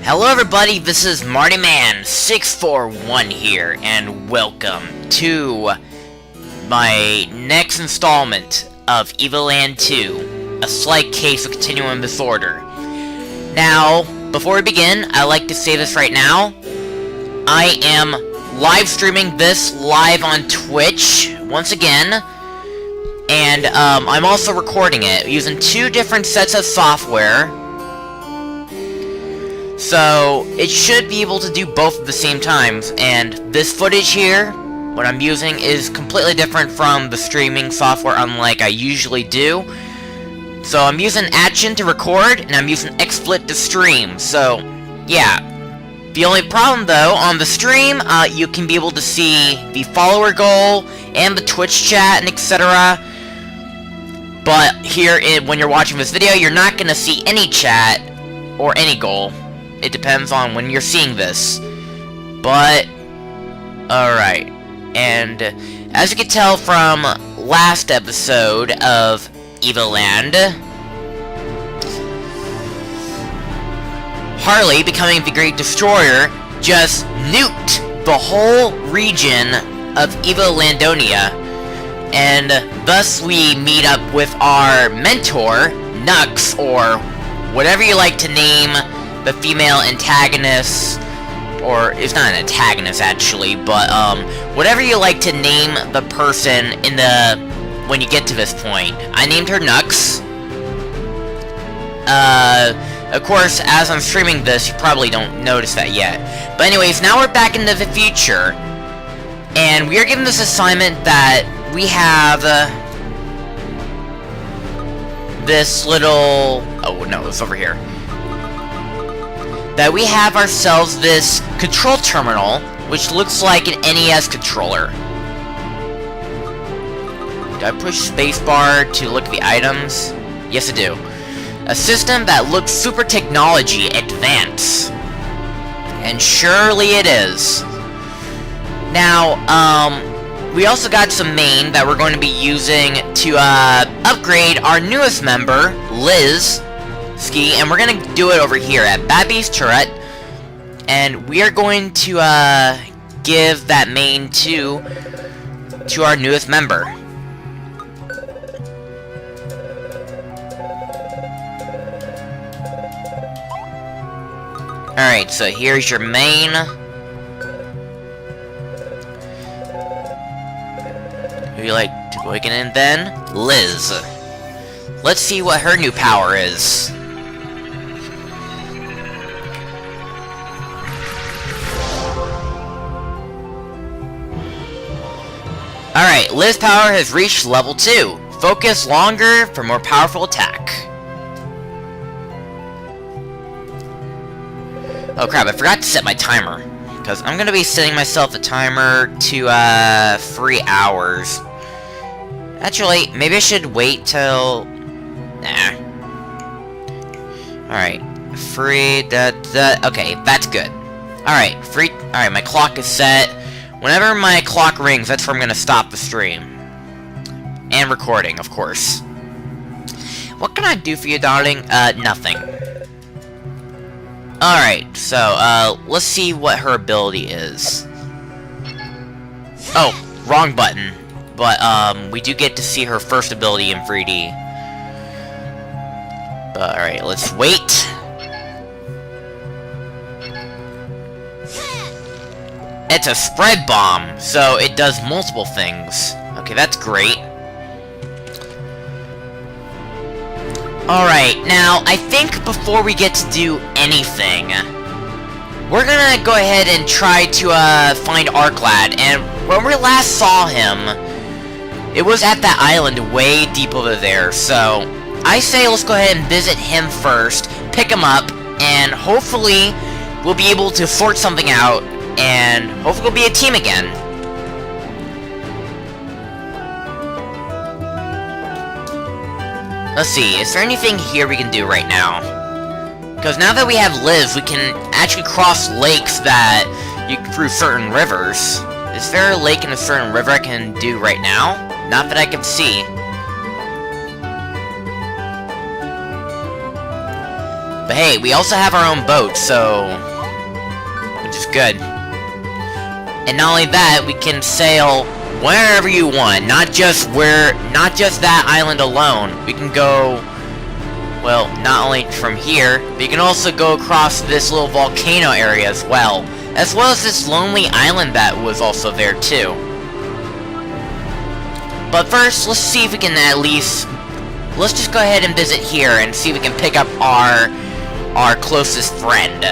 Hello everybody, this is mardiman641 here, and welcome to my next installment of evoland 2, A Slight Case of Continuum Disorder. Now, before we begin, I'd like to say this right now. I am live streaming this live on Twitch, once again, and I'm also recording it using two different sets of software. So, it should be able to do both at the same times, and this footage here, what I'm using, is completely different from the streaming software, unlike I usually do. So, I'm using Action to record, and I'm using XSplit to stream, so, yeah. The only problem, though, on the stream, you can be able to see the follower goal, and the Twitch chat, and etc. But here, when you're watching this video, you're not going to see any chat, or any goal. It depends on when you're seeing this. But, alright. And, as you can tell from last episode of evoland, Harley, becoming the Great Destroyer, just nuked the whole region of Evolandonia. And thus we meet up with our mentor, Nux, or whatever you like to name the female antagonist, or it's not an antagonist actually, but whatever you like to name the person in the when you get to this point. I named her Nux. Of course, as I'm streaming this, you probably don't notice that yet. But anyways, now we're back into the future, and we are given this assignment that we have this little. Oh no, it's over here. That we have ourselves this control terminal, which looks like an NES controller. Do I push spacebar to look at the items? Yes, I do. A system that looks super technology advanced. And surely it is. Now, we also got some main that we're going to be using to upgrade our newest member, Liz, and we're gonna do it over here at Babby's turret, and we are going to give that main to our newest member. Alright, so here's your main. Who you like to awaken in then? Liz. Let's see what her new power is. Alright, Liz power has reached level 2. Focus longer for more powerful attack. Oh crap, I forgot to set my timer. Because I'm going to be setting myself a timer to 3 hours. Actually, maybe I should wait till... Nah. Alright. Free... Okay, that's good. Alright, free... Alright, my clock is set. Whenever my clock rings, that's where I'm gonna stop the stream. And recording, of course. What can I do for you, darling? Nothing. Alright, so, let's see what her ability is. Oh, wrong button. But, we do get to see her first ability in 3D. But, alright, let's wait. It's a spread bomb, so it does multiple things. Okay, that's great. Alright, now, I think before we get to do anything, we're gonna go ahead and try to, find Arklad. And when we last saw him, it was at that island way deep over there, so I say let's go ahead and visit him first, pick him up, and hopefully we'll be able to sort something out, and hopefully we'll be a team again. Let's see, is there anything here we can do right now? Because now that we have Liz, we can actually cross lakes that through certain rivers. Is there a lake in a certain river I can do right now? Not that I can see. But hey, we also have our own boat, so... which is good. And not only that, we can sail wherever you want, not just that island alone. We can go, well, not only from here, but you can also go across this little volcano area as well as this lonely island that was also there too. But first, let's see if we can let's just go ahead and visit here and see if we can pick up our closest friend.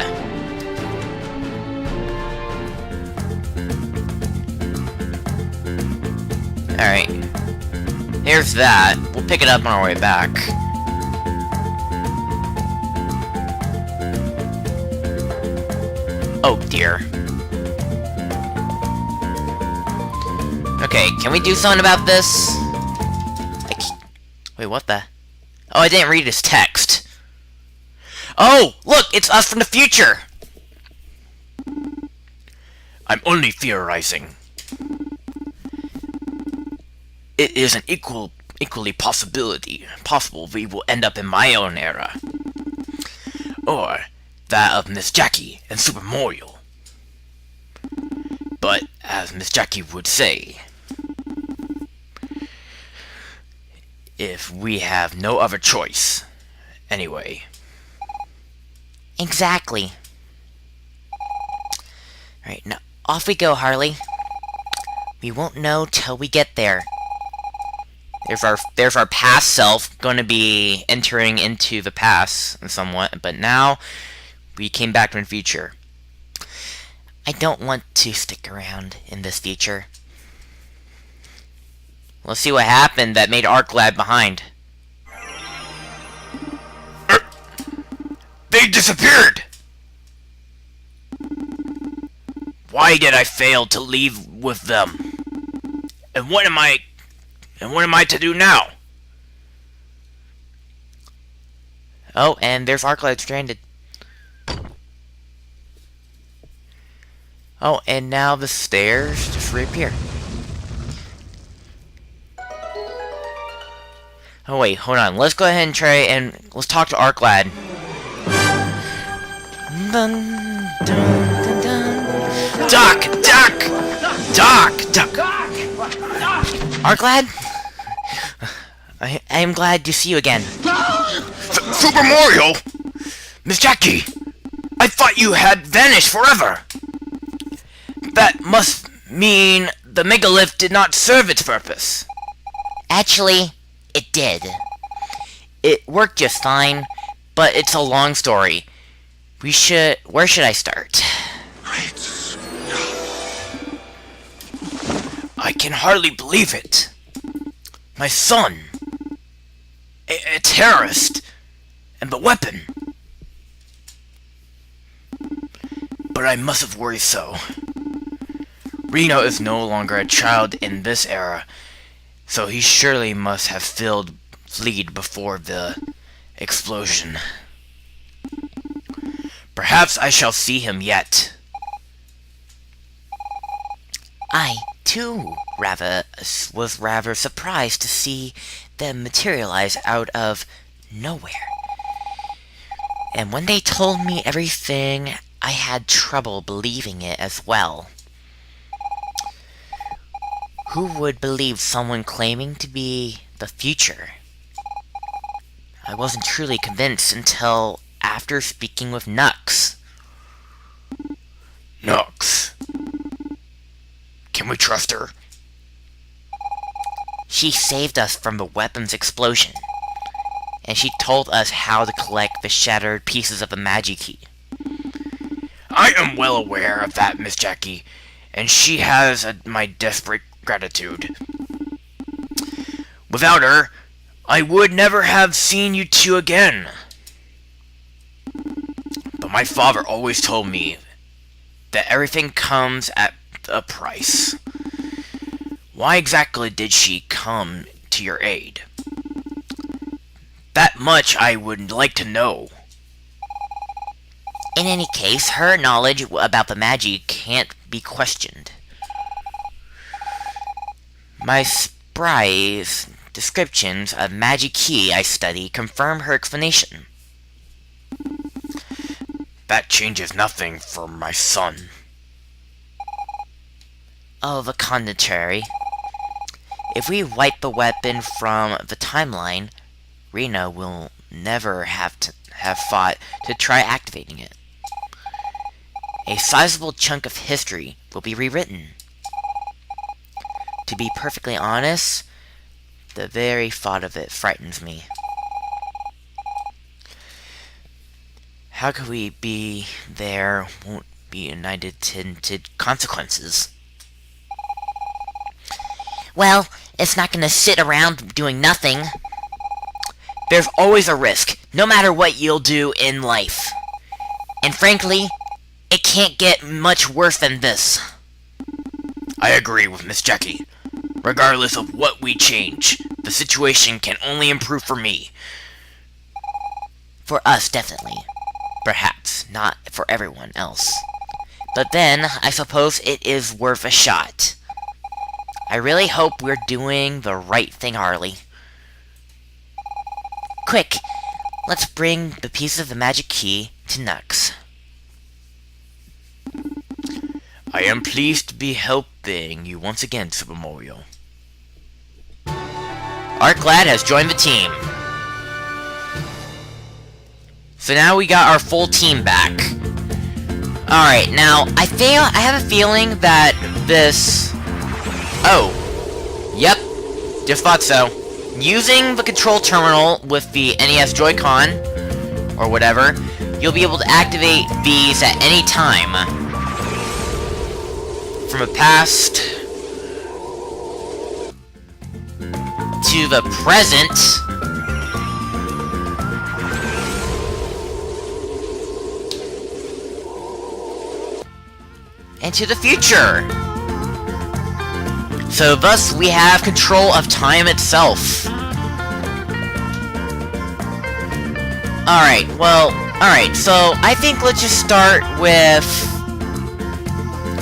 Alright. Here's that. We'll pick it up on our way back. Oh dear. Okay, can we do something about this? Wait, what the? Oh, I didn't read his text. Oh, look, it's us from the future! I'm only theorizing. It is an equally possible we will end up in my own era. Or that of Miss Jackie and Super Mario. But, as Miss Jackie would say, if we have no other choice, anyway. Exactly. Alright, now off we go, Harley. We won't know till we get there. There's our past self going to be entering into the past somewhat, but now we came back from the future. I don't want to stick around in this future. Let's see what happened that made Ark lag behind. They disappeared! Why did I fail to leave with them? And what am I to do now? Oh, and there's Arclight stranded. Oh, and now the stairs just reappear. Oh wait, hold on. Let's go ahead and try and let's talk to Arclad. Dun, dun, dun, dun. Doc! Arclad? I am glad to see you again. Super Mario! Miss Jackie! I thought you had vanished forever! That must mean the megalith did not serve its purpose. Actually, it did. It worked just fine, but it's a long story. Where should I start? I can hardly believe it. My son. A terrorist. And the weapon. But I must have worried so. Reno is no longer a child in this era, so he surely must have fled before the explosion. Perhaps I shall see him yet. I, too, was rather surprised to see them materialize out of nowhere. And when they told me everything, I had trouble believing it as well. Who would believe someone claiming to be the future? I wasn't truly convinced until after speaking with Nux. Nux? Can we trust her? She saved us from the weapon's explosion, and she told us how to collect the shattered pieces of the magic key. I am well aware of that, Miss Jackie, and she has my desperate gratitude. Without her, I would never have seen you two again. But my father always told me that everything comes at a price. Why exactly did she come to your aid? That much I would like to know. In any case, her knowledge about the magic can't be questioned. My spry's descriptions of magic key I study confirm her explanation. That changes nothing for my son. Oh, the contrary. If we wipe the weapon from the timeline, Rena will never have fought to try activating it. A sizable chunk of history will be rewritten. To be perfectly honest, the very thought of it frightens me. How could we be there won't be unintended consequences? Well, it's not gonna sit around doing nothing. There's always a risk, no matter what you'll do in life. And frankly, it can't get much worse than this. I agree with Miss Jackie. Regardless of what we change, the situation can only improve for me. For us, definitely. Perhaps not for everyone else. But then, I suppose it is worth a shot. I really hope we're doing the right thing, Harley. Quick, let's bring the piece of the magic key to Nux. I am pleased to be helping you once again, Super Mario. ArcLad has joined the team. So now we got our full team back. Alright, now, I have a feeling that this... Oh. Yep. Just thought so. Using the control terminal with the NES Joy-Con, or whatever, you'll be able to activate these at any time. From the past to the present. And to the future. So thus we have control of time itself. Alright, so I think let's just start with...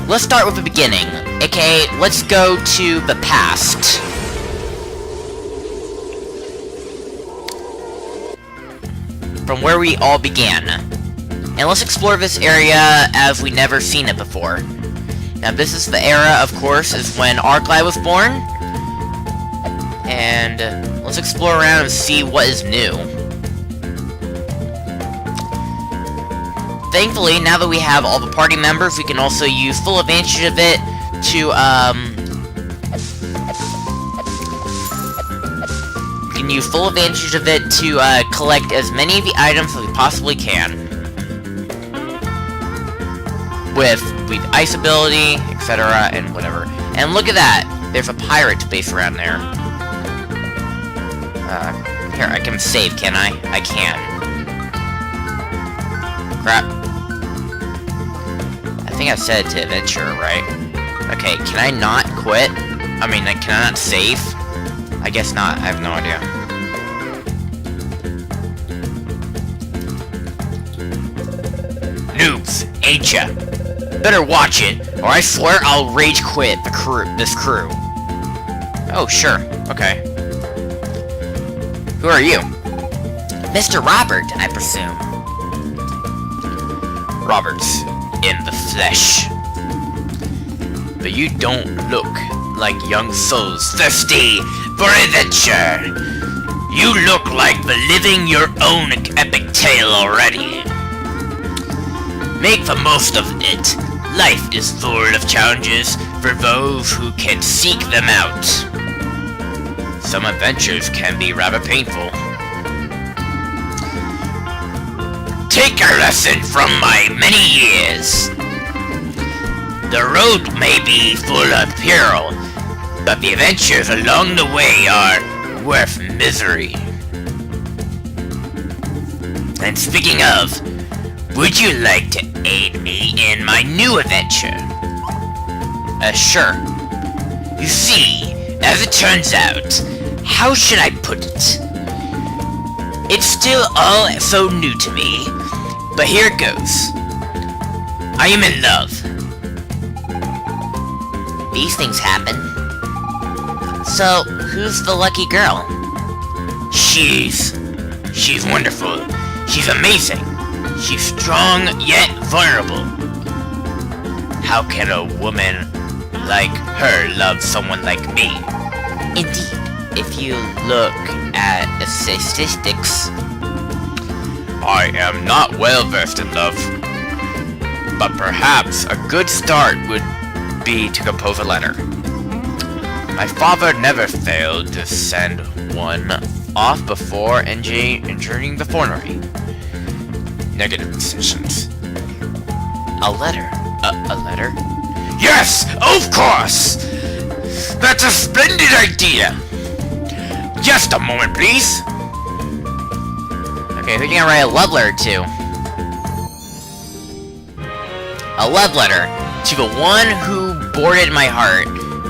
Let's start with the beginning. Okay, let's go to the past. From where we all began. And let's explore this area as we've never seen it before. Now this is the era, of course, is when ArcLad was born. And let's explore around and see what is new. Thankfully, now that we have all the party members, we can also use full advantage of it to, collect as many of the items as we possibly can. With the ice ability, etc., and whatever. And look at that! There's a pirate base around there. Here, I can save, can I? I can. Crap. I think I said to adventure, right? Okay, can I not quit? I mean, can I not save? I guess not, I have no idea. Noobs, ain't ya? Better watch it, or I swear I'll rage quit this crew. Oh, sure, okay. Who are you? Mr. Robert, I presume. Robert's in the flesh. But you don't look like young souls thirsty for adventure. You look like living your own epic tale already. Make the most of it. Life is full of challenges for those who can seek them out. Some adventures can be rather painful. Take a lesson from my many years. The road may be full of peril, but the adventures along the way are worth misery. And speaking of, would you like to aid me in my new adventure? Sure. You see, as it turns out, how should I put it? It's still all so new to me, but here it goes. I am in love. These things happen. So, who's the lucky girl? She's wonderful. She's amazing. She's strong yet vulnerable. How can a woman like her love someone like me? Indeed, if you look at the statistics, I am not well versed in love, but perhaps a good start would be to compose a letter. My father never failed to send one off before entering the fornery. Negative decisions. A letter? A letter? Yes! Of course! That's a splendid idea! Just a moment, please! Okay, who can I write a love letter to? A love letter to the one who boarded my heart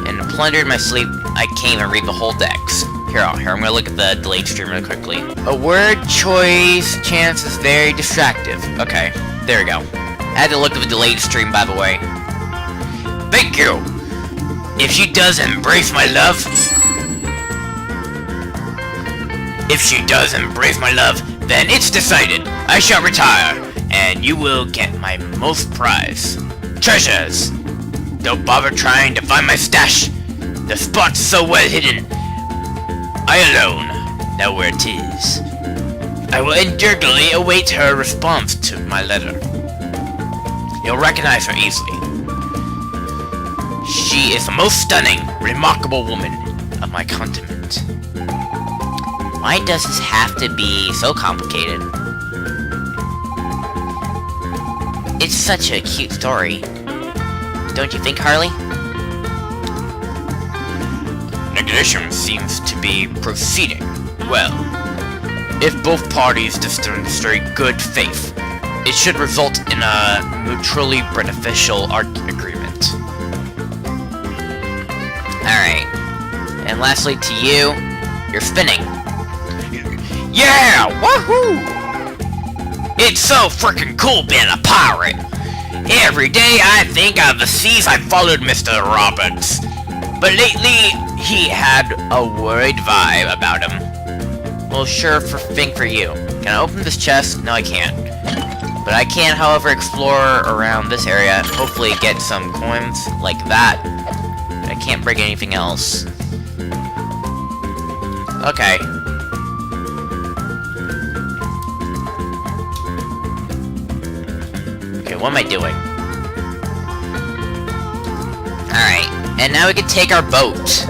and plundered my sleep. I came and read the whole text. Here, I'm gonna look at the delayed stream really quickly. A word choice chance is very distractive. Okay, there we go. I had to look at the delayed stream, by the way. Thank you! If she does embrace my love... If she does embrace my love, then it's decided. I shall retire, and you will get my most prized treasures. Don't bother trying to find my stash. The spot's so well hidden. I alone know where it is. I will eagerly await her response to my letter. You'll recognize her easily. She is the most stunning, remarkable woman of my continent. Why does this have to be so complicated? It's such a cute story. Don't you think, Harley? Negotiation seems to be proceeding well. If both parties demonstrate good faith, it should result in a mutually beneficial agreement. Alright. And lastly to you, you're spinning. Yeah! Woohoo! It's so freaking cool being a pirate! Every day I think of the seas I followed Mr. Roberts. But lately, he had a worried vibe about him. Well, sure thing for you. Can I open this chest? No, I can't. But I can, however, explore around this area and hopefully get some coins like that. But I can't break anything else. Okay. Okay, what am I doing? Alright, and now we can take our boat.